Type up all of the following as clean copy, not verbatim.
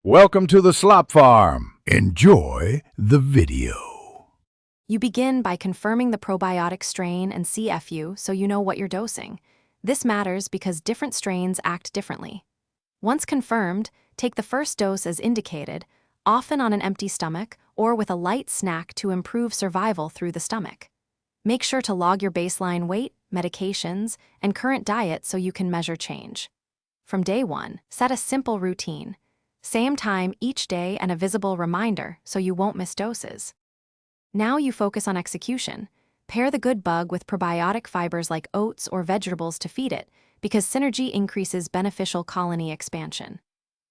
Welcome to the Slop Farm. Enjoy the video. You begin by confirming the probiotic strain and CFU so you know what you're dosing. This matters because different strains act differently. Once confirmed, take the first dose as indicated, often on an empty stomach or with a light snack to improve survival through the stomach. Make sure to log your baseline weight, medications, and current diet so you can measure change. From day one, set a simple routine. Same time each day and a visible reminder so you won't miss doses. Now you focus on execution. Pair the good bug with probiotic fibers like oats or vegetables to feed it, because synergy increases beneficial colony expansion.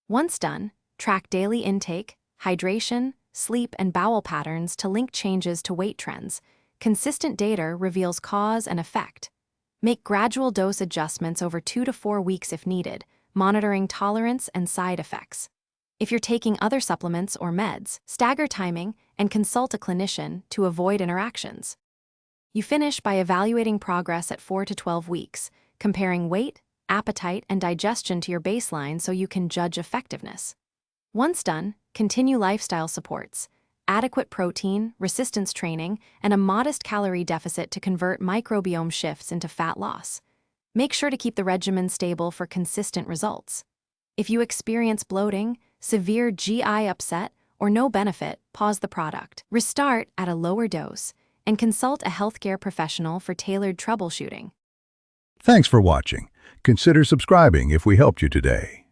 Once done, track daily intake, hydration, sleep, and bowel patterns to link changes to weight trends. Consistent data reveals cause and effect. Make gradual dose adjustments over 2 to 4 weeks if needed, monitoring tolerance and side effects. If you're taking other supplements or meds, stagger timing and consult a clinician to avoid interactions. You finish by evaluating progress at 4 to 12 weeks, comparing weight, appetite, and digestion to your baseline so you can judge effectiveness. Once done, continue lifestyle supports, adequate protein, resistance training, and a modest calorie deficit to convert microbiome shifts into fat loss. Make sure to keep the regimen stable for consistent results. If you experience bloating, severe GI upset, or no benefit, pause the product. Restart at a lower dose and consult a healthcare professional for tailored troubleshooting. Thanks for watching. Consider subscribing if we helped you today.